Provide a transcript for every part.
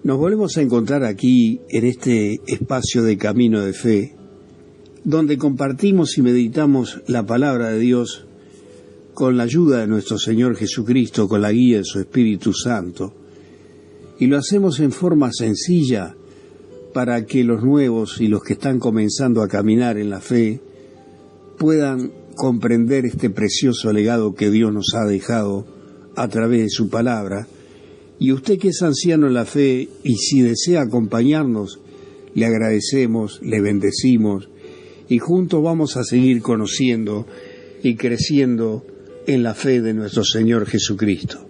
Nos volvemos a encontrar aquí en este espacio de Camino de Fe, donde compartimos y meditamos la palabra de Dios con la ayuda de nuestro Señor Jesucristo, con la guía de su Espíritu Santo. Y lo hacemos en forma sencilla para que los nuevos y los que están comenzando a caminar en la fe puedan comprender este precioso legado que Dios nos ha dejado a través de su palabra. Y usted que es anciano en la fe y si desea acompañarnos, le agradecemos, le bendecimos y juntos vamos a seguir conociendo y creciendo en la fe de nuestro Señor Jesucristo.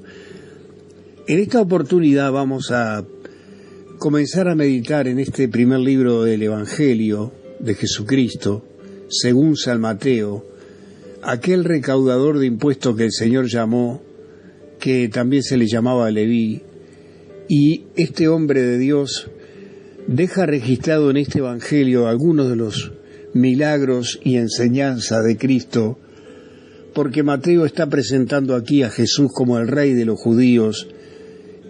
En esta oportunidad vamos a comenzar a meditar en este primer libro del Evangelio de Jesucristo, según San Mateo, aquel recaudador de impuestos que el Señor llamó, que también se le llamaba Leví, y este hombre de Dios deja registrado en este Evangelio algunos de los milagros y enseñanzas de Cristo, porque Mateo está presentando aquí a Jesús como el rey de los judíos,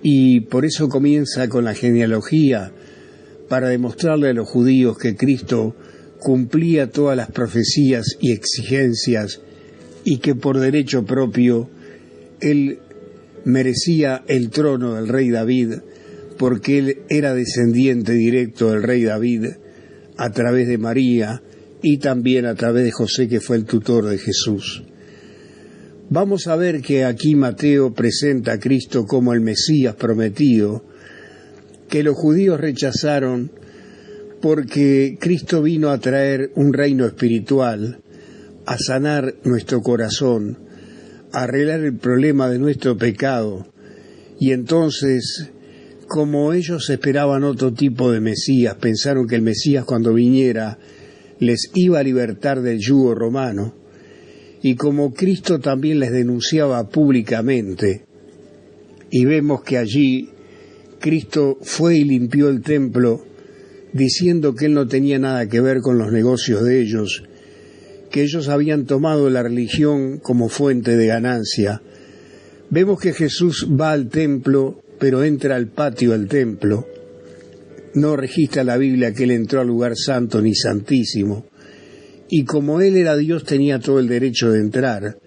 y por eso comienza con la genealogía, para demostrarle a los judíos que Cristo cumplía todas las profecías y exigencias, y que por derecho propio Él merecía el trono del rey David, porque Él era descendiente directo del rey David a través de María y también a través de José, que fue el tutor de Jesús. Vamos a ver que aquí Mateo presenta a Cristo como el Mesías prometido, que los judíos rechazaron porque Cristo vino a traer un reino espiritual, a sanar nuestro corazón, a arreglar el problema de nuestro pecado. Y entonces, como ellos esperaban otro tipo de Mesías, pensaron que el Mesías cuando viniera les iba a libertar del yugo romano. Y como Cristo también les denunciaba públicamente, y vemos que allí Cristo fue y limpió el templo, diciendo que Él no tenía nada que ver con los negocios de ellos, que ellos habían tomado la religión como fuente de ganancia. Vemos que Jesús va al templo, pero entra al patio del templo. No registra la Biblia que Él entró al lugar santo ni santísimo. Y como Él era Dios, tenía todo el derecho de entrar.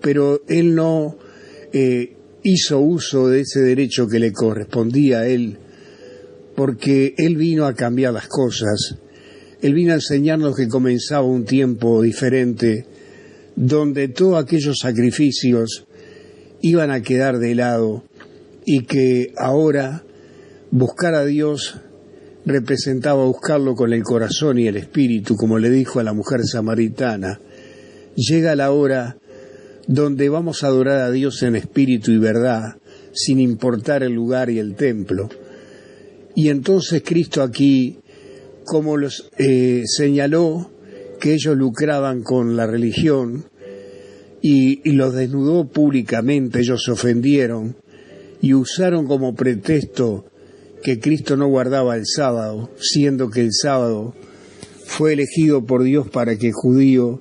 Pero Él no hizo uso de ese derecho que le correspondía a Él, porque Él vino a cambiar las cosas. Él vino a enseñarnos que comenzaba un tiempo diferente, donde todos aquellos sacrificios iban a quedar de lado y que ahora buscar a Dios representaba buscarlo con el corazón y el espíritu, como le dijo a la mujer samaritana. Llega la hora donde vamos a adorar a Dios en espíritu y verdad, sin importar el lugar y el templo. Y entonces Cristo aquí, como los señaló que ellos lucraban con la religión y los desnudó públicamente, ellos se ofendieron y usaron como pretexto que Cristo no guardaba el sábado, siendo que el sábado fue elegido por Dios para que el judío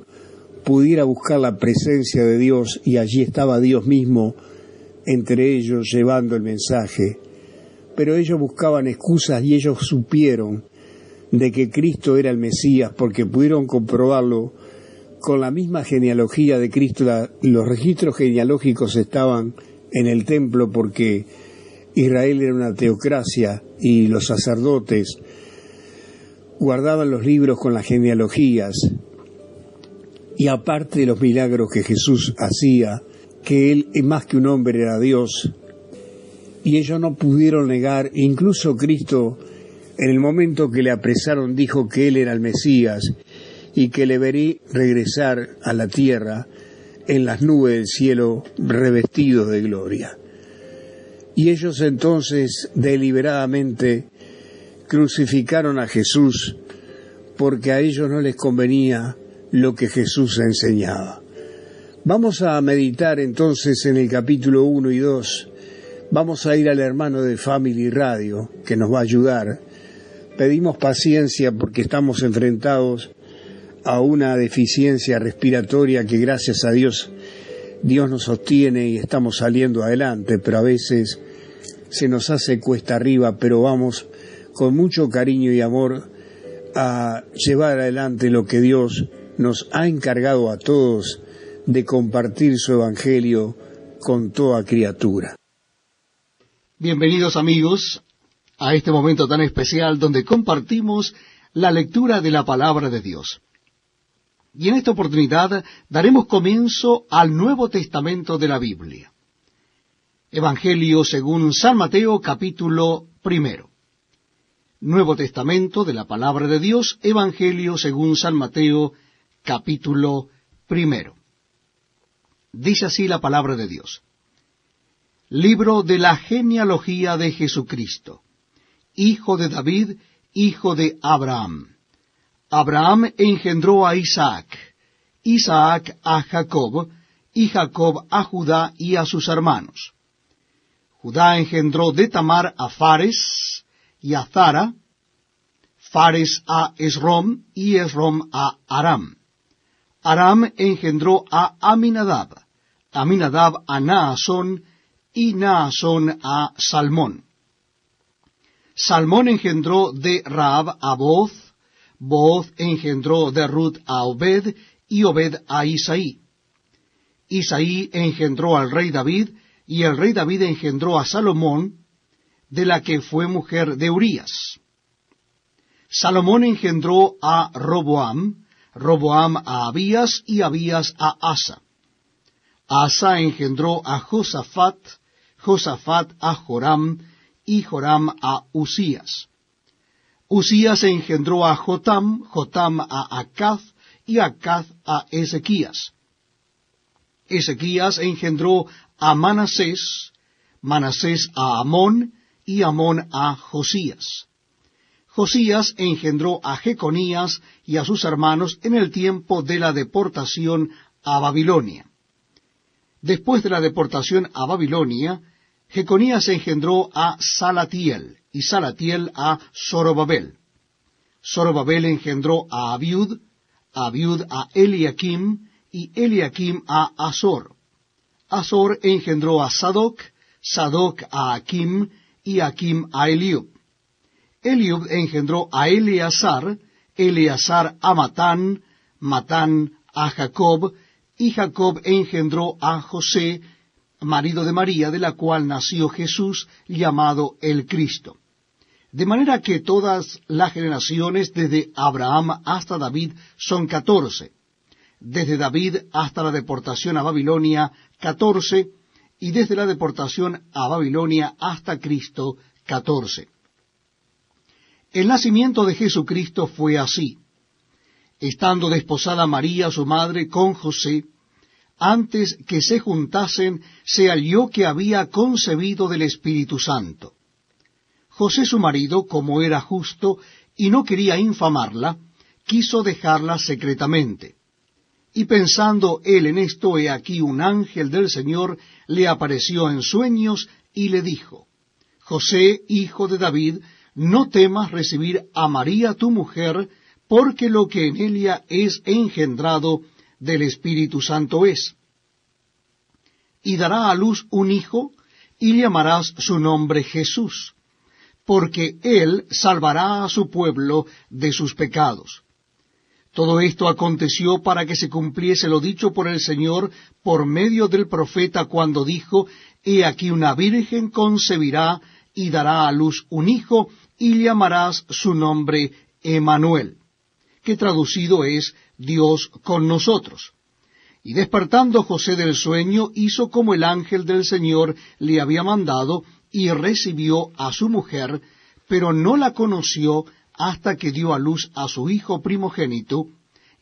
pudiera buscar la presencia de Dios, y allí estaba Dios mismo entre ellos llevando el mensaje. Pero ellos buscaban excusas y ellos supieron de que Cristo era el Mesías, porque pudieron comprobarlo con la misma genealogía de Cristo. Los registros genealógicos estaban en el templo, porque Israel era una teocracia y los sacerdotes guardaban los libros con las genealogías. Y aparte de los milagros que Jesús hacía, que Él más que un hombre era Dios, y ellos no pudieron negar. Incluso Cristo, en el momento que le apresaron, dijo que Él era el Mesías y que le verí regresar a la tierra en las nubes del cielo revestido de gloria. Y ellos entonces deliberadamente crucificaron a Jesús, porque a ellos no les convenía lo que Jesús enseñaba. Vamos a meditar entonces en el capítulo 1 y 2. Vamos a ir al hermano de Family Radio, que nos va a ayudar. Pedimos paciencia porque estamos enfrentados a una deficiencia respiratoria que, gracias a Dios, Dios nos sostiene y estamos saliendo adelante, pero a veces se nos hace cuesta arriba, pero vamos con mucho cariño y amor a llevar adelante lo que Dios nos ha encargado a todos de compartir su evangelio con toda criatura. Bienvenidos amigos a este momento tan especial donde compartimos la lectura de la palabra de Dios. Y en esta oportunidad daremos comienzo al Nuevo Testamento de la Biblia. Evangelio según San Mateo, capítulo 1. Nuevo Testamento de la palabra de Dios, Evangelio según San Mateo, capítulo 1. Dice así la palabra de Dios. Libro de la genealogía de Jesucristo, hijo de David, hijo de Abraham. Abraham engendró a Isaac, Isaac a Jacob, y Jacob a Judá y a sus hermanos. Judá engendró de Tamar a Fares y a Zara, Fares a Esrom y Esrom a Aram. Aram engendró a Aminadab, Aminadab a Naasón y Naasón a Salmón. Salmón engendró de Rahab a Booz, Booz engendró de Ruth a Obed y Obed a Isaí. Isaí engendró al rey David, y el rey David engendró a Salomón, de la que fue mujer de Urías. Salomón engendró a Roboam, Roboam a Abías, y Abías a Asa. Asa engendró a Josafat, Josafat a Joram, y Joram a Usías. Usías engendró a Jotam, Jotam a Acaz, y Acaz a Ezequías. Ezequías engendró a Manasés, Manasés a Amón, y Amón a Josías. Josías engendró a Jeconías y a sus hermanos en el tiempo de la deportación a Babilonia. Después de la deportación a Babilonia, Jeconías engendró a Salatiel, y Salatiel a Zorobabel. Zorobabel engendró a Abiud, Abiud a Eliakim, y Eliakim a Azor. Azor engendró a Sadoc, Sadoc a Akim, y Akim a Eliub. Eliub engendró a Eleazar, Eleazar a Matán, Matán a Jacob, y Jacob engendró a José, marido de María, de la cual nació Jesús, llamado el Cristo. De manera que todas las generaciones desde Abraham hasta David son 14, desde David hasta la deportación a Babilonia 14, y desde la deportación a Babilonia hasta Cristo 14. El nacimiento de Jesucristo fue así. Estando desposada María, su madre, con José, antes que se juntasen, se halló que había concebido del Espíritu Santo. José su marido, como era justo y no quería infamarla, quiso dejarla secretamente. Y pensando él en esto, he aquí un ángel del Señor le apareció en sueños y le dijo: José, hijo de David, no temas recibir a María tu mujer, porque lo que en ella es engendrado del Espíritu Santo es. Y dará a luz un hijo, y llamarás su nombre Jesús, porque él salvará a su pueblo de sus pecados. Todo esto aconteció para que se cumpliese lo dicho por el Señor por medio del profeta cuando dijo: He aquí una virgen concebirá y dará a luz un hijo, y llamarás su nombre Emmanuel, que traducido es Dios con nosotros. Y despertando José del sueño, hizo como el ángel del Señor le había mandado, y recibió a su mujer, pero no la conoció hasta que dio a luz a su hijo primogénito,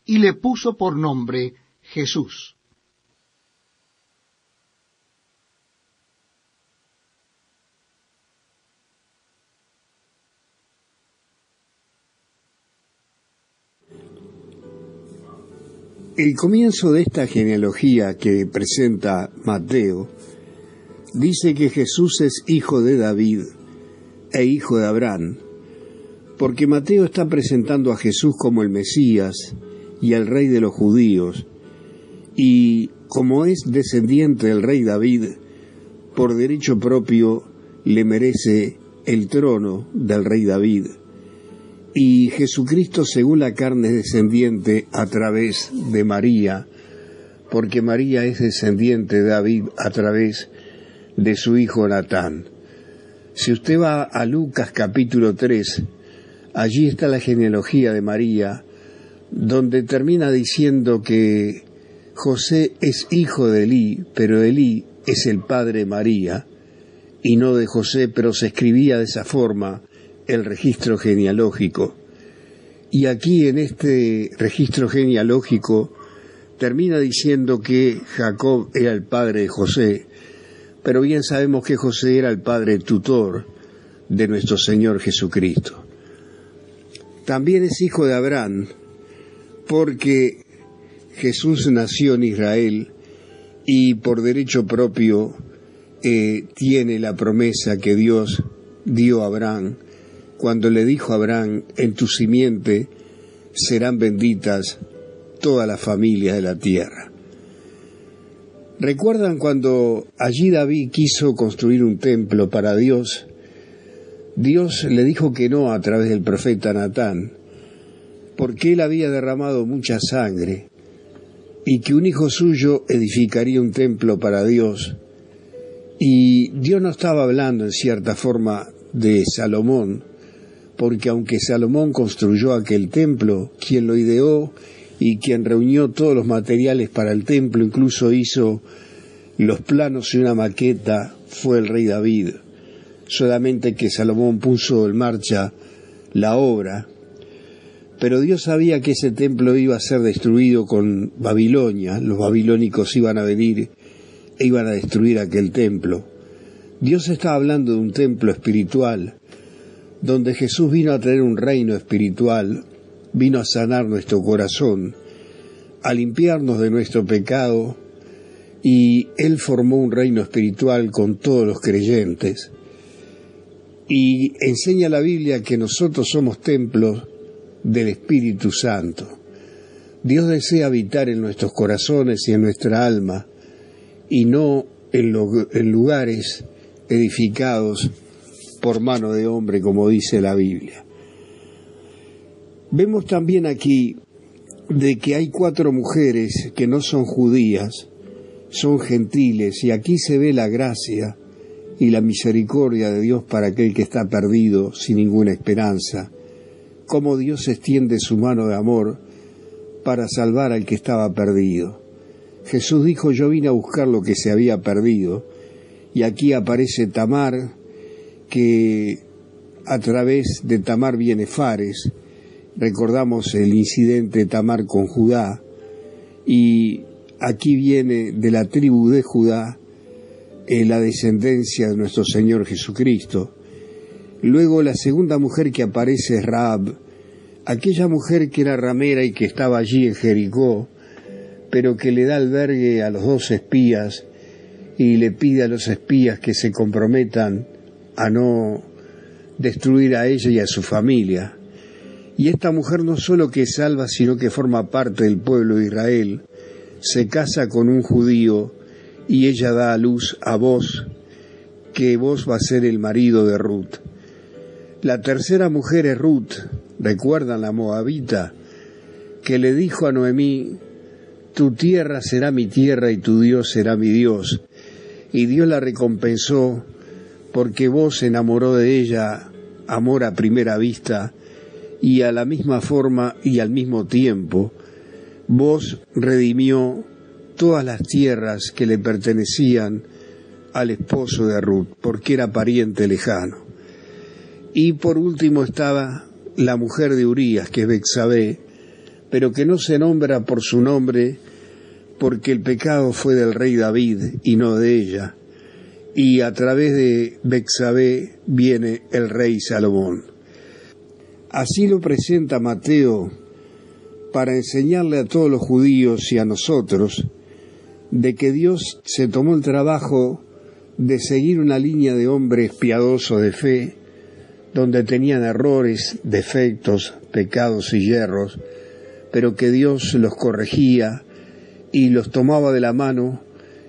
y le puso por nombre Jesús. El comienzo de esta genealogía que presenta Mateo dice que Jesús es hijo de David e hijo de Abraham, porque Mateo está presentando a Jesús como el Mesías y el rey de los judíos, y como es descendiente del rey David, por derecho propio le merece el trono del rey David. Y Jesucristo, según la carne, es descendiente a través de María, porque María es descendiente de David a través de su hijo Natán. Si usted va a Lucas capítulo 3, allí está la genealogía de María, donde termina diciendo que José es hijo de Elí, pero Elí es el padre de María, y no de José, pero se escribía de esa forma el registro genealógico. Y aquí en este registro genealógico termina diciendo que Jacob era el padre de José, pero bien sabemos que José era el padre tutor de nuestro Señor Jesucristo. También es hijo de Abraham, porque Jesús nació en Israel y por derecho propio tiene la promesa que Dios dio a Abraham, cuando le dijo a Abraham: en tu simiente serán benditas todas las familias de la tierra. ¿Recuerdan cuando allí David quiso construir un templo para Dios? Dios le dijo que no a través del profeta Natán, porque él había derramado mucha sangre, y que un hijo suyo edificaría un templo para Dios. Y Dios no estaba hablando en cierta forma de Salomón, porque aunque Salomón construyó aquel templo, quien lo ideó y quien reunió todos los materiales para el templo, incluso hizo los planos y una maqueta, fue el rey David. Solamente que Salomón puso en marcha la obra. Pero Dios sabía que ese templo iba a ser destruido con Babilonia. Los babilónicos iban a venir e iban a destruir aquel templo. Dios estaba hablando de un templo espiritual, donde Jesús vino a traer un reino espiritual, vino a sanar nuestro corazón, a limpiarnos de nuestro pecado, y Él formó un reino espiritual con todos los creyentes. Y enseña la Biblia que nosotros somos templos del Espíritu Santo. Dios desea habitar en nuestros corazones y en nuestra alma, y no en lugares edificados por mano de hombre, como dice la Biblia. Vemos también aquí de que hay 4 mujeres que no son judías, son gentiles, y aquí se ve la gracia y la misericordia de Dios para aquel que está perdido sin ninguna esperanza, cómo Dios extiende su mano de amor para salvar al que estaba perdido. Jesús dijo: yo vine a buscar lo que se había perdido, y aquí aparece Tamar, que a través de Tamar viene Fares. Recordamos el incidente de Tamar con Judá, y aquí viene de la tribu de Judá la descendencia de nuestro Señor Jesucristo. Luego la segunda mujer que aparece es Rahab, aquella mujer que era ramera y que estaba allí en Jericó, pero que le da albergue a los 2 espías y le pide a los espías que se comprometan a no destruir a ella y a su familia. Y esta mujer no solo que es salva, sino que forma parte del pueblo de Israel. Se casa con un judío y ella da a luz a Boz, que Boz va a ser el marido de Ruth. La tercera mujer es Ruth, recuerdan, la moabita, que le dijo a Noemí: tu tierra será mi tierra y tu Dios será mi Dios. Y Dios la recompensó porque Boz se enamoró de ella, amor a primera vista, y a la misma forma y al mismo tiempo, Boz redimió todas las tierras que le pertenecían al esposo de Ruth, porque era pariente lejano. Y por último estaba la mujer de Urías, que es Betsabé, pero que no se nombra por su nombre, porque el pecado fue del rey David y no de ella, y a través de Betsabé viene el rey Salomón. Así lo presenta Mateo para enseñarle a todos los judíos y a nosotros de que Dios se tomó el trabajo de seguir una línea de hombres piadosos de fe, donde tenían errores, defectos, pecados y yerros, pero que Dios los corregía y los tomaba de la mano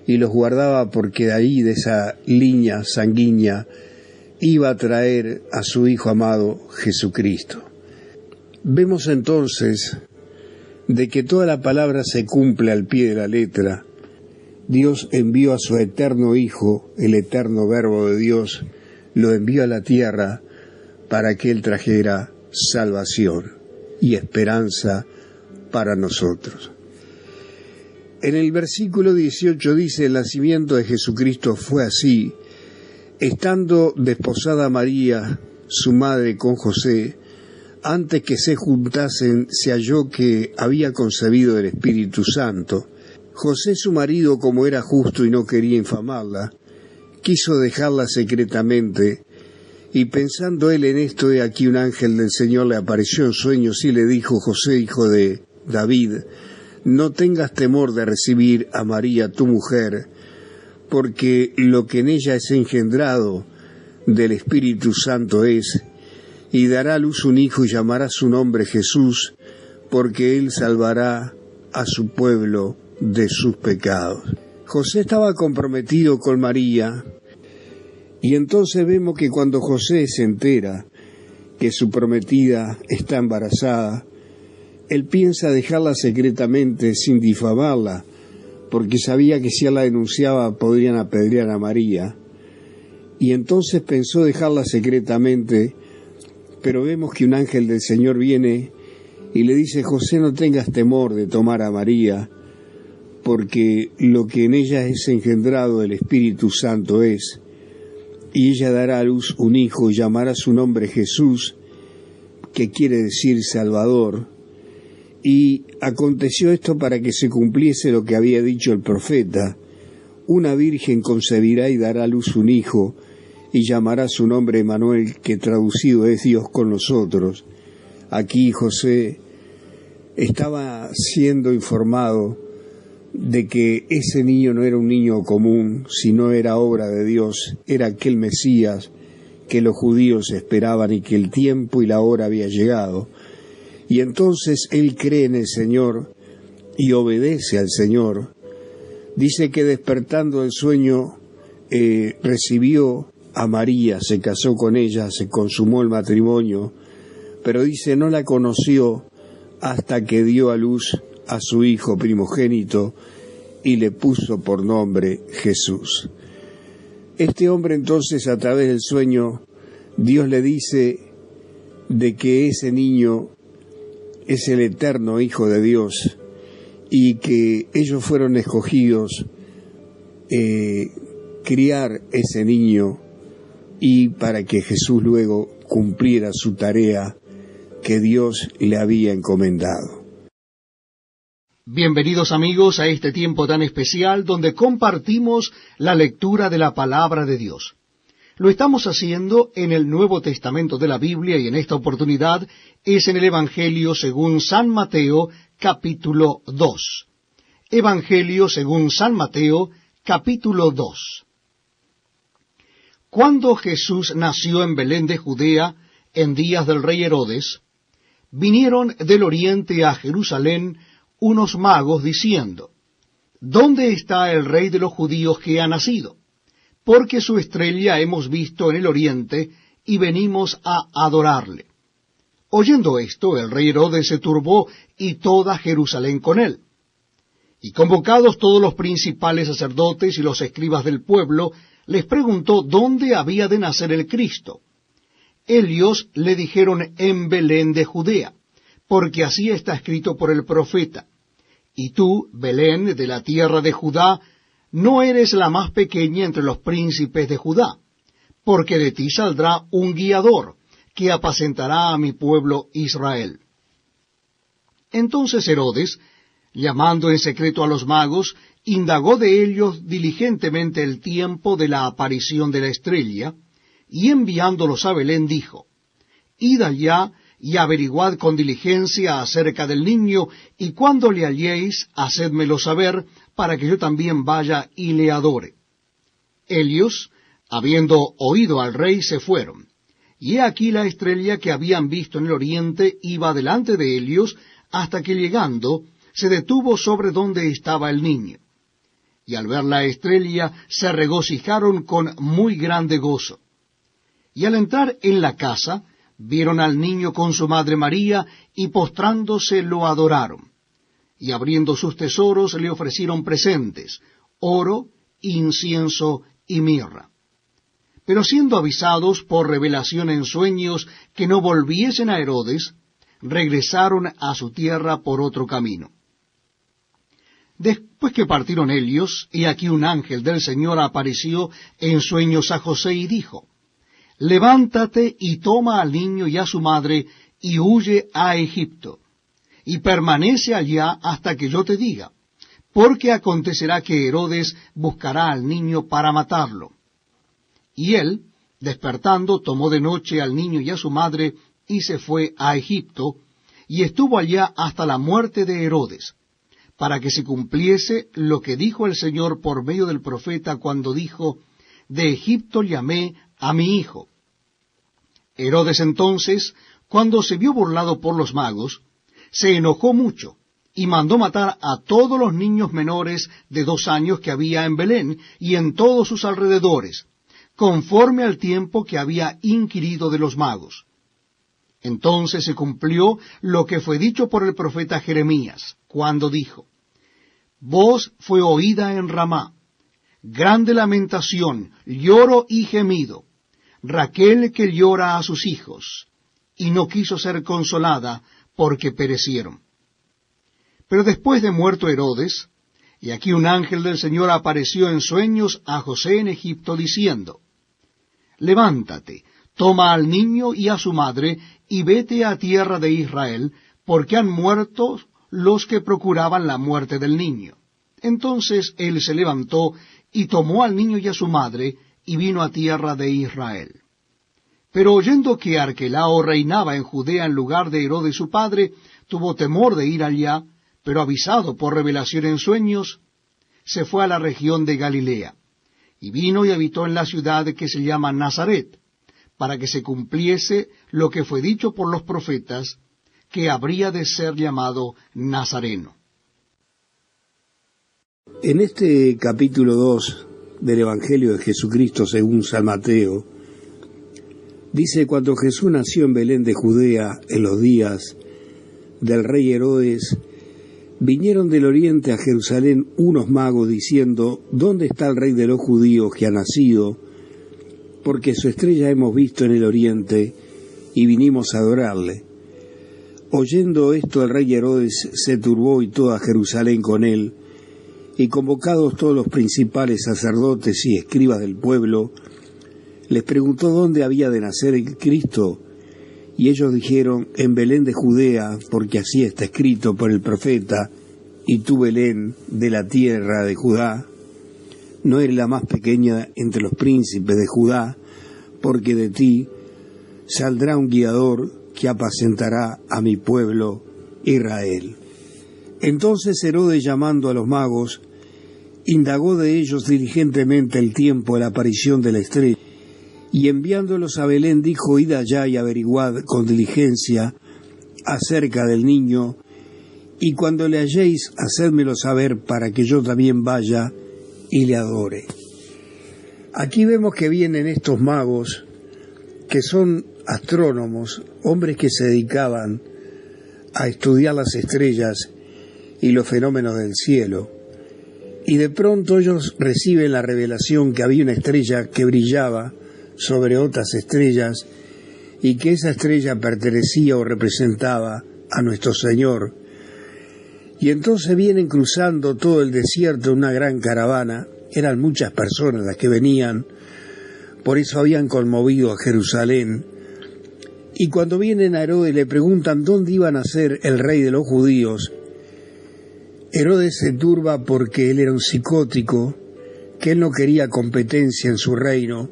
y los guardaba, porque de ahí, de esa línea sanguínea, iba a traer a su Hijo amado Jesucristo. Vemos entonces de que toda la palabra se cumple al pie de la letra. Dios envió a su eterno Hijo, el eterno Verbo de Dios, lo envió a la tierra para que Él trajera salvación y esperanza para nosotros. En el versículo 18 dice: el nacimiento de Jesucristo fue así: estando desposada María, su madre, con José, antes que se juntasen, se halló que había concebido el Espíritu Santo. José, su marido, como era justo y no quería infamarla, quiso dejarla secretamente, y pensando él en esto, he aquí un ángel del Señor le apareció en sueños y le dijo: José, hijo de David, no tengas temor de recibir a María tu mujer, porque lo que en ella es engendrado del Espíritu Santo es, y dará a luz un hijo y llamará su nombre Jesús, porque él salvará a su pueblo de sus pecados. José estaba comprometido con María, y entonces vemos que cuando José se entera que su prometida está embarazada, él piensa dejarla secretamente sin difamarla, porque sabía que si él la denunciaba podrían apedrear a María, y entonces pensó dejarla secretamente, pero vemos que un ángel del Señor viene y le dice: José, no tengas temor de tomar a María, porque lo que en ella es engendrado del Espíritu Santo es, y ella dará a luz un hijo y llamará su nombre Jesús, que quiere decir Salvador. Y aconteció esto para que se cumpliese lo que había dicho el profeta: una virgen concebirá y dará a luz un hijo, y llamará su nombre Emmanuel, que traducido es Dios con nosotros. Aquí José estaba siendo informado de que ese niño no era un niño común, sino era obra de Dios, era aquel Mesías que los judíos esperaban y que el tiempo y la hora había llegado. Y entonces él cree en el Señor y obedece al Señor. Dice que despertando del sueño recibió a María, se casó con ella, se consumó el matrimonio, pero dice no la conoció hasta que dio a luz a su hijo primogénito y le puso por nombre Jesús. Este hombre entonces, a través del sueño, Dios le dice de que ese niño es el eterno Hijo de Dios y que ellos fueron escogidos criar ese niño y para que Jesús luego cumpliera su tarea que Dios le había encomendado. Bienvenidos amigos a este tiempo tan especial donde compartimos la lectura de la Palabra de Dios. Lo estamos haciendo en el Nuevo Testamento de la Biblia y en esta oportunidad es en el Evangelio según San Mateo, capítulo 2. Evangelio según San Mateo, capítulo 2. Cuando Jesús nació en Belén de Judea, en días del rey Herodes, vinieron del oriente a Jerusalén unos magos diciendo: ¿Dónde está el rey de los judíos que ha nacido? Porque su estrella hemos visto en el oriente y venimos a adorarle. Oyendo esto, el rey Herodes se turbó y toda Jerusalén con él. Y convocados todos los principales sacerdotes y los escribas del pueblo, les preguntó dónde había de nacer el Cristo. Ellos le dijeron: en Belén de Judea, porque así está escrito por el profeta: y tú, Belén, de la tierra de Judá, no eres la más pequeña entre los príncipes de Judá, porque de ti saldrá un guiador, que apacentará a mi pueblo Israel. Entonces Herodes, llamando en secreto a los magos, indagó de ellos diligentemente el tiempo de la aparición de la estrella, y enviándolos a Belén dijo: Id allá y averiguad con diligencia acerca del niño, y cuando le halléis, hacedmelo saber, para que yo también vaya y le adore. Ellos, habiendo oído al rey, se fueron. Y he aquí la estrella que habían visto en el oriente iba delante de ellos, hasta que llegando, se detuvo sobre donde estaba el niño. Y al ver la estrella, se regocijaron con muy grande gozo. Y al entrar en la casa, vieron al niño con su madre María, y postrándose lo adoraron. Y abriendo sus tesoros le ofrecieron presentes, oro, incienso y mirra. Pero siendo avisados por revelación en sueños que no volviesen a Herodes, regresaron a su tierra por otro camino. Después que partieron ellos, he aquí un ángel del Señor apareció en sueños a José y dijo: Levántate y toma al niño y a su madre, y huye a Egipto, y permanece allá hasta que yo te diga, porque acontecerá que Herodes buscará al niño para matarlo. Y él, despertando, tomó de noche al niño y a su madre, y se fue a Egipto, y estuvo allá hasta la muerte de Herodes, para que se cumpliese lo que dijo el Señor por medio del profeta cuando dijo: De Egipto llamé a mi hijo. Herodes entonces, cuando se vio burlado por los magos, se enojó mucho, y mandó matar a todos los niños menores de 2 años que había en Belén y en todos sus alrededores, conforme al tiempo que había inquirido de los magos. Entonces se cumplió lo que fue dicho por el profeta Jeremías, cuando dijo: Voz fue oída en Ramá, grande lamentación, lloro y gemido, Raquel que llora a sus hijos, y no quiso ser consolada, porque perecieron. Pero después de muerto Herodes, y aquí un ángel del Señor apareció en sueños a José en Egipto, diciendo: Levántate, toma al niño y a su madre, y vete a tierra de Israel, porque han muerto los que procuraban la muerte del niño. Entonces él se levantó, y tomó al niño y a su madre, y vino a tierra de Israel. Pero oyendo que Arquelao reinaba en Judea en lugar de Herodes su padre, tuvo temor de ir allá, pero avisado por revelación en sueños, se fue a la región de Galilea, y vino y habitó en la ciudad que se llama Nazaret, para que se cumpliese lo que fue dicho por los profetas, que habría de ser llamado Nazareno. En este capítulo 2 del Evangelio de Jesucristo según San Mateo, dice: Cuando Jesús nació en Belén de Judea en los días del rey Herodes, vinieron del oriente a Jerusalén unos magos diciendo: ¿Dónde está el rey de los judíos que ha nacido? Porque su estrella hemos visto en el oriente y vinimos a adorarle. Oyendo esto, el rey Herodes se turbó y toda Jerusalén con él, y convocados todos los principales sacerdotes y escribas del pueblo, les preguntó dónde había de nacer el Cristo, y ellos dijeron: en Belén de Judea, porque así está escrito por el profeta: y tú, Belén, de la tierra de Judá, no eres la más pequeña entre los príncipes de Judá, porque de ti saldrá un guiador que apacentará a mi pueblo Israel. Entonces Herodes, llamando a los magos, indagó de ellos diligentemente el tiempo de la aparición de la estrella, y enviándolos a Belén dijo: Id allá y averiguad con diligencia acerca del niño, y cuando le halléis, hacédmelo saber para que yo también vaya y le adore. Aquí vemos que vienen estos magos, que son astrónomos, hombres que se dedicaban a estudiar las estrellas y los fenómenos del cielo, y de pronto ellos reciben la revelación que había una estrella que brillaba sobre otras estrellas, y que esa estrella pertenecía o representaba a nuestro Señor. Y entonces vienen cruzando todo el desierto una gran caravana. Eran muchas personas las que venían, por eso habían conmovido a Jerusalén. Y cuando vienen a Herodes le preguntan dónde iba a nacer el rey de los judíos, Herodes se turba porque él era un psicótico, que él no quería competencia en su reino,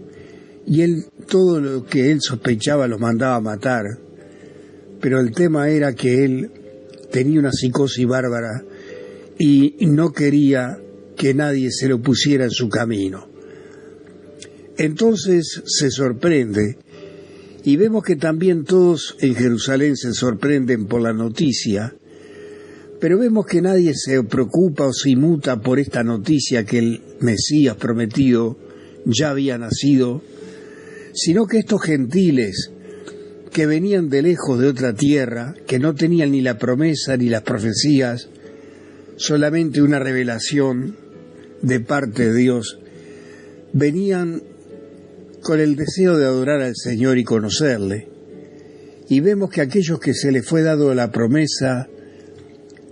y él, todo lo que él sospechaba lo mandaba a matar. Pero el tema era que él tenía una psicosis bárbara y no quería que nadie se lo pusiera en su camino. Entonces se sorprende, y vemos que también todos en Jerusalén se sorprenden por la noticia, pero vemos que nadie se preocupa o se inmuta por esta noticia que el Mesías prometido ya había nacido, sino que estos gentiles que venían de lejos de otra tierra, que no tenían ni la promesa ni las profecías, solamente una revelación de parte de Dios, venían con el deseo de adorar al Señor y conocerle. Y vemos que aquellos que se les fue dado la promesa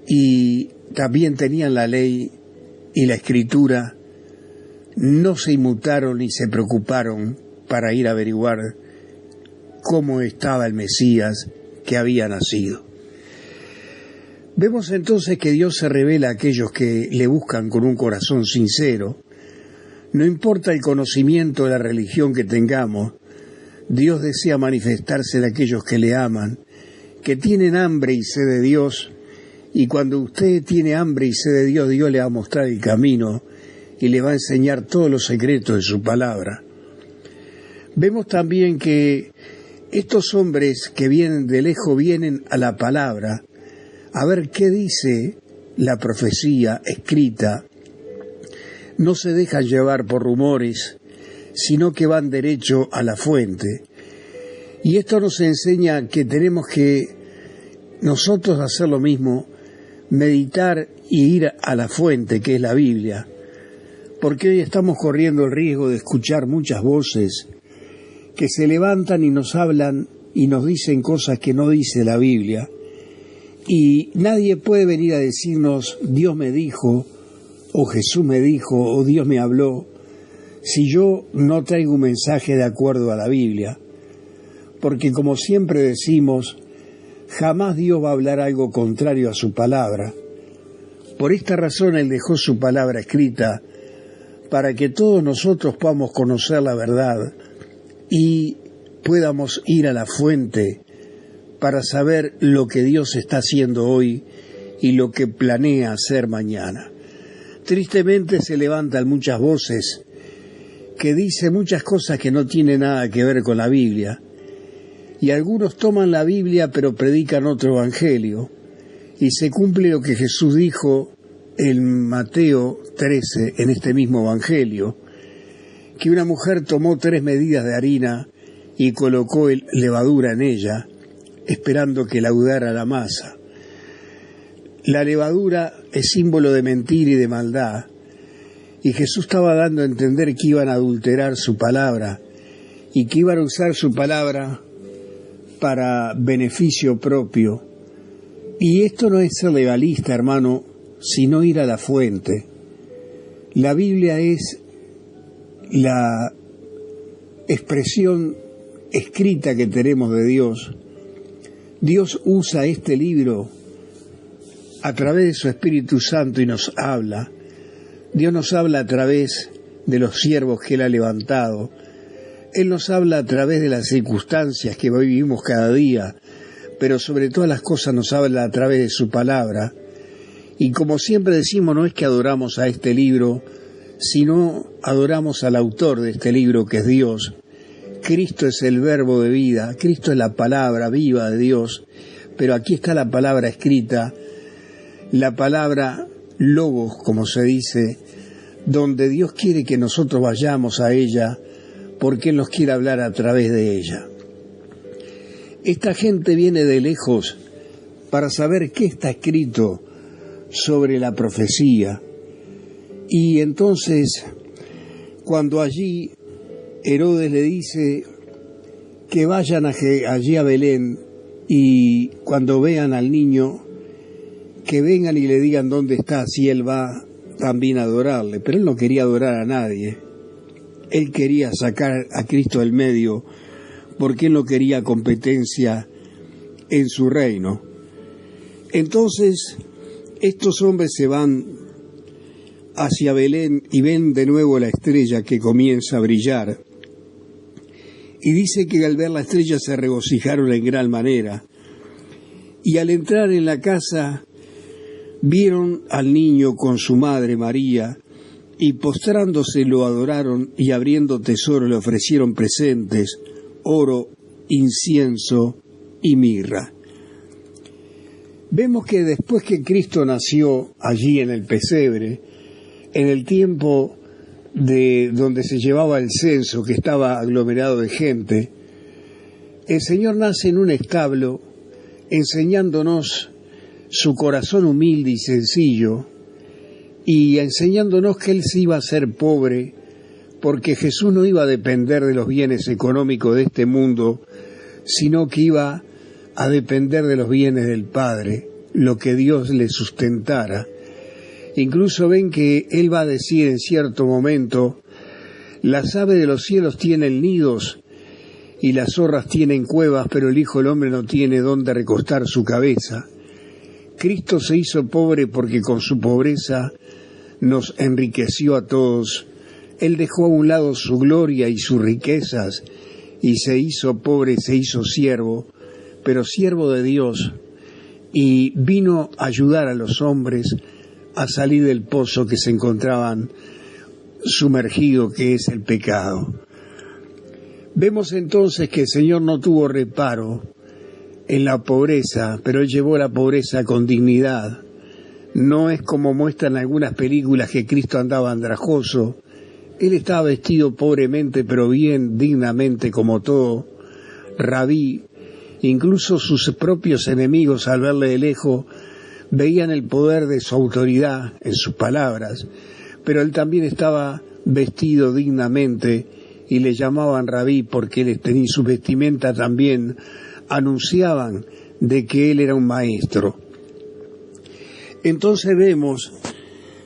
y también tenían la ley y la escritura, no se inmutaron ni se preocuparon para ir a averiguar cómo estaba el Mesías que había nacido. Vemos entonces que Dios se revela a aquellos que le buscan con un corazón sincero. No importa el conocimiento de la religión que tengamos, Dios desea manifestarse en aquellos que le aman, que tienen hambre y sed de Dios, y cuando usted tiene hambre y sed de Dios, Dios le va a mostrar el camino y le va a enseñar todos los secretos de su palabra. Vemos también que estos hombres que vienen de lejos vienen a la palabra, a ver qué dice la profecía escrita. No se dejan llevar por rumores, sino que van derecho a la fuente. Y esto nos enseña que tenemos que nosotros hacer lo mismo, meditar y ir a la fuente, que es la Biblia, porque hoy estamos corriendo el riesgo de escuchar muchas voces que se levantan y nos hablan y nos dicen cosas que no dice la Biblia, y nadie puede venir a decirnos Dios me dijo, o Jesús me dijo, o Dios me habló, si yo no traigo un mensaje de acuerdo a la Biblia. Porque como siempre decimos, jamás Dios va a hablar algo contrario a su palabra. Por esta razón Él dejó su palabra escrita, para que todos nosotros podamos conocer la verdad y podamos ir a la fuente para saber lo que Dios está haciendo hoy y lo que planea hacer mañana. Tristemente se levantan muchas voces que dicen muchas cosas que no tienen nada que ver con la Biblia, y algunos toman la Biblia pero predican otro evangelio, y se cumple lo que Jesús dijo en Mateo 13, en este mismo evangelio, que una mujer tomó 3 medidas de harina y colocó levadura en ella, esperando que laudara la masa. La levadura es símbolo de mentira y de maldad, y Jesús estaba dando a entender que iban a adulterar su palabra y que iban a usar su palabra para beneficio propio. Y esto no es ser legalista, hermano, sino ir a la fuente. La Biblia es la expresión escrita que tenemos de Dios. Dios usa este libro a través de su Espíritu Santo y nos habla. Dios nos habla a través de los siervos que Él ha levantado. Él nos habla a través de las circunstancias que vivimos cada día, pero sobre todas las cosas nos habla a través de su palabra. Y como siempre decimos, no es que adoramos a este libro, sino adoramos al autor de este libro, que es Dios. Cristo es el verbo de vida, Cristo es la palabra viva de Dios, pero aquí está la palabra escrita, la palabra logos, como se dice, donde Dios quiere que nosotros vayamos a ella, porque Él nos quiere hablar a través de ella. Esta gente viene de lejos para saber qué está escrito sobre la profecía. Y entonces, cuando allí Herodes le dice que vayan allí a Belén y cuando vean al niño, que vengan y le digan dónde está, si él va también a adorarle. Pero él no quería adorar a nadie. Él quería sacar a Cristo del medio, porque él no quería competencia en su reino. Entonces, estos hombres se van hacia Belén y ven de nuevo la estrella que comienza a brillar. Y dice que al ver la estrella se regocijaron en gran manera. Y al entrar en la casa, vieron al niño con su madre María, y postrándose lo adoraron, y abriendo tesoro le ofrecieron presentes, oro, incienso y mirra. Vemos que después que Cristo nació allí en el pesebre, en el tiempo de donde se llevaba el censo, que estaba aglomerado de gente, el Señor nace en un establo, enseñándonos su corazón humilde y sencillo, y enseñándonos que Él se iba a ser pobre, porque Jesús no iba a depender de los bienes económicos de este mundo, sino que iba a depender de los bienes del Padre, lo que Dios le sustentara. Incluso ven que Él va a decir en cierto momento: las aves de los cielos tienen nidos y las zorras tienen cuevas, pero el Hijo del Hombre no tiene dónde recostar su cabeza. Cristo se hizo pobre porque con su pobreza nos enriqueció a todos. Él dejó a un lado su gloria y sus riquezas y se hizo pobre, se hizo siervo, pero siervo de Dios, y vino a ayudar a los hombres a salir del pozo que se encontraban sumergido, que es el pecado. Vemos entonces que el Señor no tuvo reparo en la pobreza, pero Él llevó la pobreza con dignidad. No es como muestran algunas películas que Cristo andaba andrajoso. Él estaba vestido pobremente, pero bien, dignamente, como todo rabí. Incluso sus propios enemigos, al verle de lejos, veían el poder de su autoridad en sus palabras, pero él también estaba vestido dignamente y le llamaban rabí porque él tenía su vestimenta también, anunciaban de que él era un maestro. Entonces vemos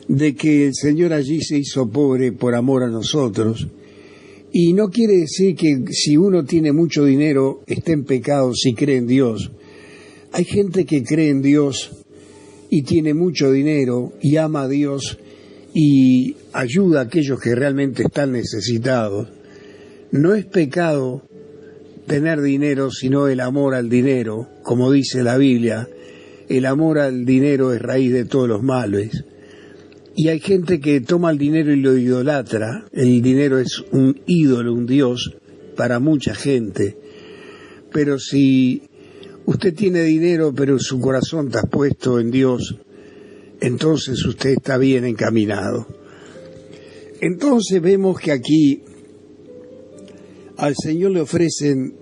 de que el Señor allí se hizo pobre por amor a nosotros, y no quiere decir que si uno tiene mucho dinero esté en pecado si cree en Dios. Hay gente que cree en Dios y tiene mucho dinero y ama a Dios y ayuda a aquellos que realmente están necesitados. No es pecado tener dinero, sino el amor al dinero. Como dice la Biblia, el amor al dinero es raíz de todos los males. Y hay gente que toma el dinero y lo idolatra. El dinero es un ídolo, un dios para mucha gente. Pero si usted tiene dinero, pero su corazón está puesto en Dios, entonces usted está bien encaminado. Entonces vemos que aquí al Señor le ofrecen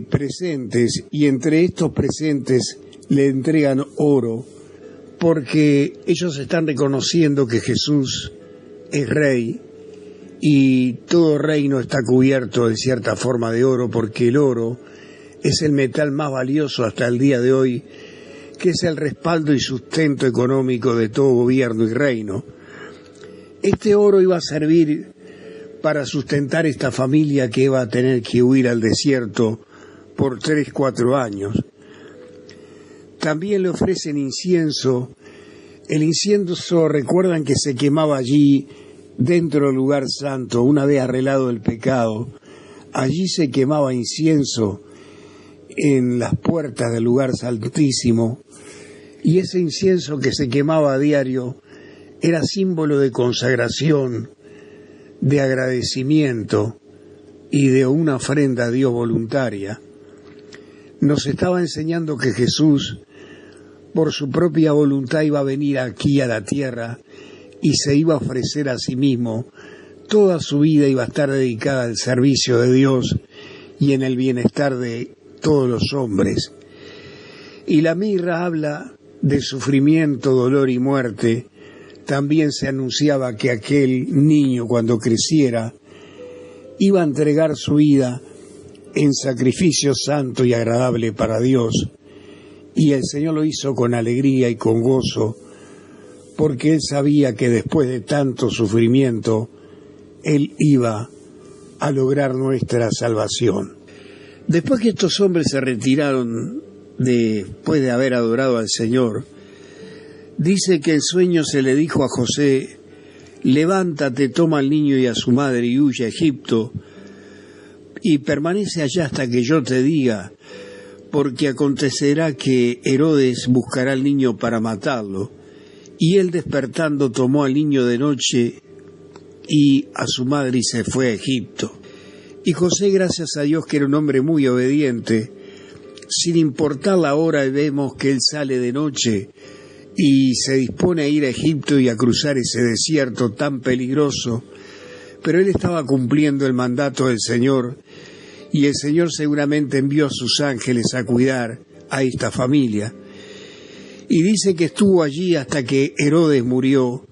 presentes, y entre estos presentes le entregan oro, porque ellos están reconociendo que Jesús es rey, y todo reino está cubierto en cierta forma de oro, porque el oro es el metal más valioso hasta el día de hoy, que es el respaldo y sustento económico de todo gobierno y reino. Este oro iba a servir para sustentar esta familia que iba a tener que huir al desierto por 3-4 años. También le ofrecen incienso. El incienso, recuerdan que se quemaba allí dentro del lugar santo, una vez arreglado el pecado. Allí se quemaba incienso en las puertas del lugar santísimo, y ese incienso que se quemaba a diario era símbolo de consagración, de agradecimiento y de una ofrenda a Dios voluntaria. Nos estaba enseñando que Jesús, por su propia voluntad, iba a venir aquí a la tierra y se iba a ofrecer a sí mismo. Toda su vida iba a estar dedicada al servicio de Dios y en el bienestar de todos los hombres. Y la mirra habla de sufrimiento, dolor y muerte. También se anunciaba que aquel niño, cuando creciera, iba a entregar su vida en sacrificio santo y agradable para Dios. Y el Señor lo hizo con alegría y con gozo, porque Él sabía que después de tanto sufrimiento, Él iba a lograr nuestra salvación. Después que estos hombres se retiraron, después de haber adorado al Señor, dice que el sueño se le dijo a José: levántate, toma al niño y a su madre y huye a Egipto, y permanece allá hasta que yo te diga, porque acontecerá que Herodes buscará al niño para matarlo. Y él, despertando, tomó al niño de noche y a su madre y se fue a Egipto. Y José, gracias a Dios, que era un hombre muy obediente, sin importar la hora, vemos que él sale de noche y se dispone a ir a Egipto y a cruzar ese desierto tan peligroso, pero él estaba cumpliendo el mandato del Señor, y el Señor seguramente envió a sus ángeles a cuidar a esta familia. Y dice que estuvo allí hasta que Herodes murió.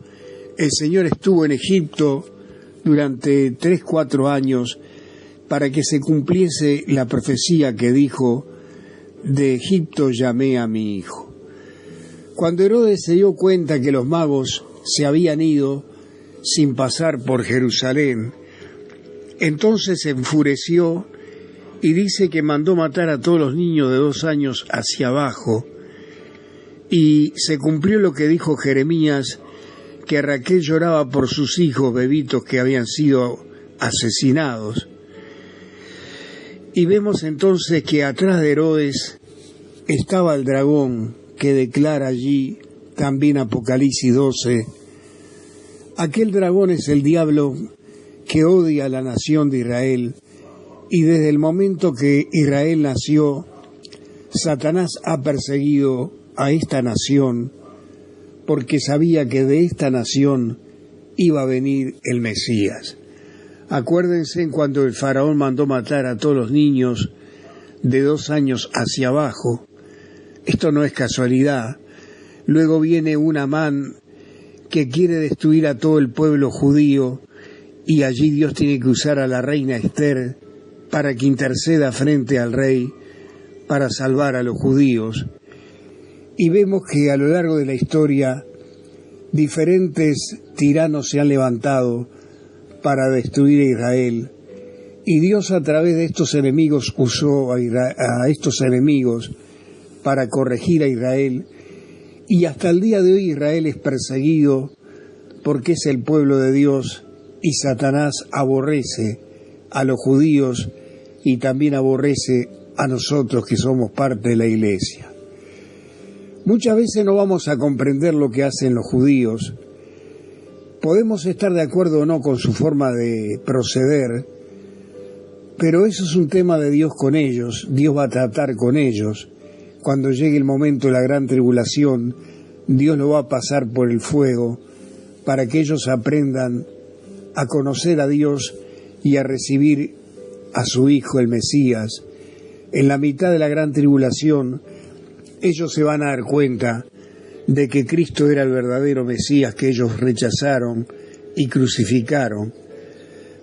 El Señor estuvo en Egipto durante 3-4 años para que se cumpliese la profecía que dijo: de Egipto llamé a mi hijo. Cuando Herodes se dio cuenta que los magos se habían ido sin pasar por Jerusalén, entonces se enfureció y dice que mandó matar a todos los niños de 2 años hacia abajo, y se cumplió lo que dijo Jeremías, que Raquel lloraba por sus hijos bebitos que habían sido asesinados. Y vemos entonces que atrás de Herodes estaba el dragón que declara allí también Apocalipsis 12. Aquel dragón es el diablo que odia a la nación de Israel, y desde el momento que Israel nació, Satanás ha perseguido a esta nación porque sabía que de esta nación iba a venir el Mesías. Acuérdense cuando el faraón mandó matar a todos los niños de 2 años hacia abajo. Esto no es casualidad. Luego viene un Amán que quiere destruir a todo el pueblo judío, y allí Dios tiene que usar a la reina Esther para que interceda frente al rey para salvar a los judíos. Y vemos que a lo largo de la historia diferentes tiranos se han levantado para destruir a Israel, y Dios a través de estos enemigos usó a estos enemigos para corregir a Israel, y hasta el día de hoy Israel es perseguido porque es el pueblo de Dios, y Satanás aborrece a los judíos y también aborrece a nosotros que somos parte de la iglesia. Muchas veces no vamos a comprender lo que hacen los judíos. Podemos estar de acuerdo o no con su forma de proceder, pero eso es un tema de Dios con ellos. Dios va a tratar con ellos. Cuando llegue el momento de la gran tribulación, Dios lo va a pasar por el fuego para que ellos aprendan a conocer a Dios y a recibir a su Hijo, el Mesías. En la mitad de la gran tribulación, ellos se van a dar cuenta de que Cristo era el verdadero Mesías que ellos rechazaron y crucificaron.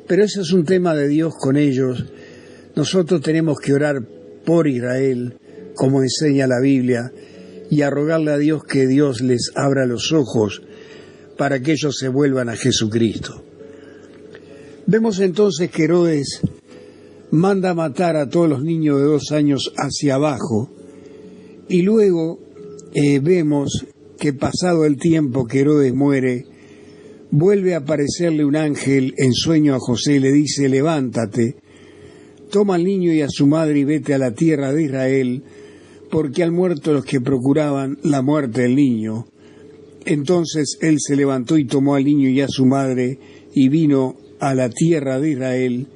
Pero ese es un tema de Dios con ellos. Nosotros tenemos que orar por Israel, como enseña la Biblia, y a rogarle a Dios que Dios les abra los ojos para que ellos se vuelvan a Jesucristo. Vemos entonces que Herodes manda matar a todos los niños de 2 años hacia abajo, y luego vemos que pasado el tiempo que Herodes muere, vuelve a aparecerle un ángel en sueño a José y le dice: levántate, toma al niño y a su madre y vete a la tierra de Israel, porque han muerto los que procuraban la muerte del niño. Entonces él se levantó y tomó al niño y a su madre y vino a la tierra de Israel,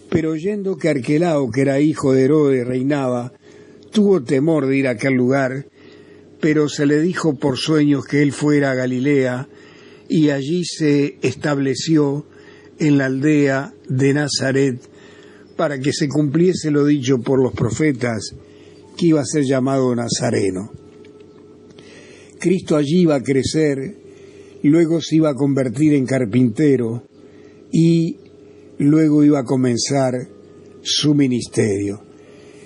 pero oyendo que Arquelao, que era hijo de Herodes, reinaba, tuvo temor de ir a aquel lugar, pero se le dijo por sueños que él fuera a Galilea, y allí se estableció en la aldea de Nazaret, para que se cumpliese lo dicho por los profetas, que iba a ser llamado Nazareno. Cristo allí iba a crecer, luego se iba a convertir en carpintero, y luego iba a comenzar su ministerio.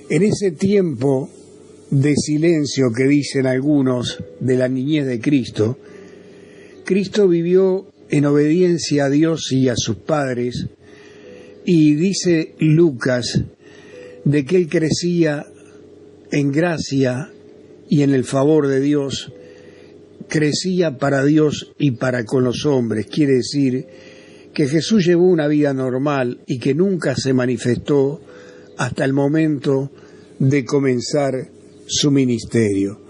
En ese tiempo de silencio que dicen algunos de la niñez de Cristo, Cristo vivió en obediencia a Dios y a sus padres, y dice Lucas de que él crecía en gracia y en el favor de Dios, crecía para Dios y para con los hombres. Quiere decir que Jesús llevó una vida normal y que nunca se manifestó hasta el momento de comenzar su ministerio.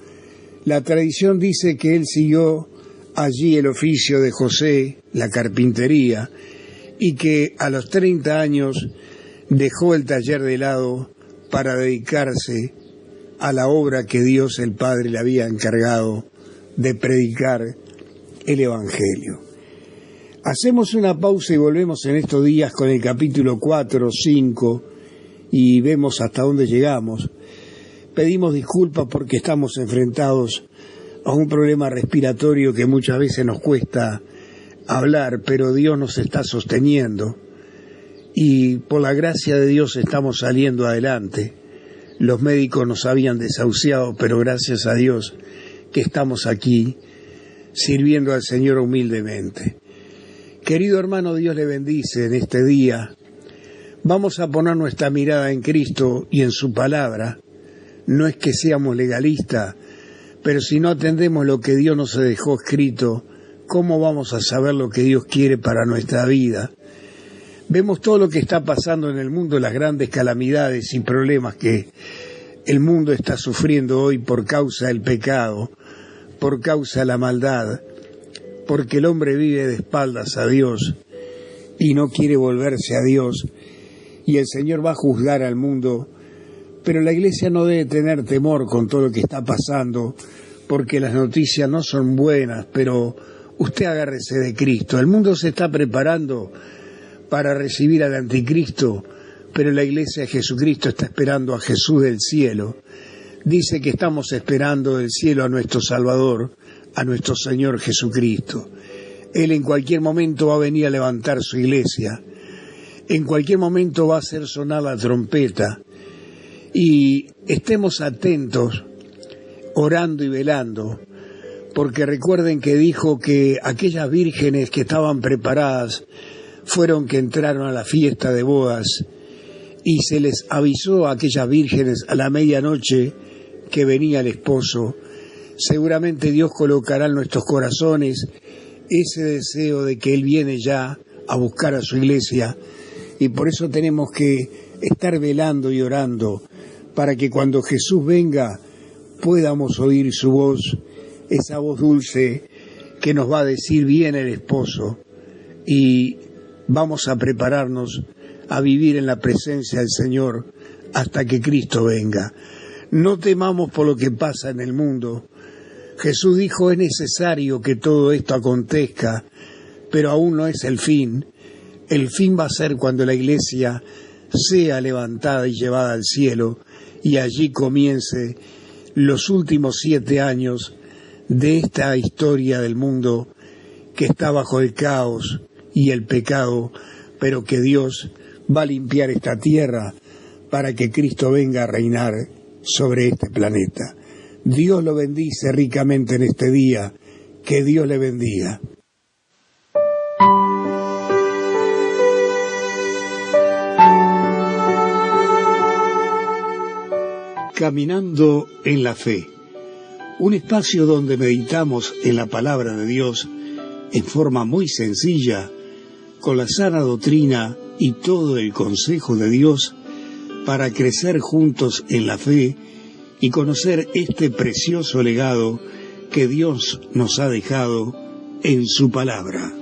La tradición dice que él siguió allí el oficio de José, la carpintería, y que a los 30 años dejó el taller de lado para dedicarse a la obra que Dios el Padre le había encargado de predicar el Evangelio. Hacemos una pausa y volvemos en estos días con el capítulo 4, 5 y vemos hasta dónde llegamos. Pedimos disculpas porque estamos enfrentados a un problema respiratorio que muchas veces nos cuesta hablar, pero Dios nos está sosteniendo y por la gracia de Dios estamos saliendo adelante. Los médicos nos habían desahuciado, pero gracias a Dios que estamos aquí sirviendo al Señor humildemente. Querido hermano, Dios le bendice en este día. Vamos a poner nuestra mirada en Cristo y en su palabra. No es que seamos legalistas, pero si no atendemos lo que Dios nos dejó escrito, ¿cómo vamos a saber lo que Dios quiere para nuestra vida? Vemos todo lo que está pasando en el mundo, las grandes calamidades y problemas que el mundo está sufriendo hoy por causa del pecado, por causa de la maldad, porque el hombre vive de espaldas a Dios y no quiere volverse a Dios, y el Señor va a juzgar al mundo, pero la iglesia no debe tener temor con todo lo que está pasando, porque las noticias no son buenas, pero usted agárrese de Cristo. El mundo se está preparando para recibir al anticristo, pero la iglesia de Jesucristo está esperando a Jesús del cielo. Dice que estamos esperando del cielo a nuestro Salvador, a nuestro Señor Jesucristo. Él en cualquier momento va a venir a levantar su iglesia, en cualquier momento va a hacer sonar la trompeta, y estemos atentos, orando y velando, porque recuerden que dijo que aquellas vírgenes que estaban preparadas fueron que entraron a la fiesta de bodas, y se les avisó a aquellas vírgenes a la medianoche que venía el esposo. Seguramente Dios colocará en nuestros corazones ese deseo de que Él viene ya a buscar a su iglesia, y por eso tenemos que estar velando y orando, para que cuando Jesús venga podamos oír su voz, esa voz dulce que nos va a decir viene el esposo, y vamos a prepararnos a vivir en la presencia del Señor hasta que Cristo venga. No temamos por lo que pasa en el mundo. Jesús dijo, es necesario que todo esto acontezca, pero aún no es el fin. El fin va a ser cuando la iglesia sea levantada y llevada al cielo, y allí comience los últimos 7 años de esta historia del mundo que está bajo el caos y el pecado, pero que Dios va a limpiar esta tierra para que Cristo venga a reinar sobre este planeta. Dios lo bendice ricamente en este día. Que Dios le bendiga. Caminando en la fe, un espacio donde meditamos en la palabra de Dios en forma muy sencilla, con la sana doctrina y todo el consejo de Dios para crecer juntos en la fe y conocer este precioso legado que Dios nos ha dejado en su palabra.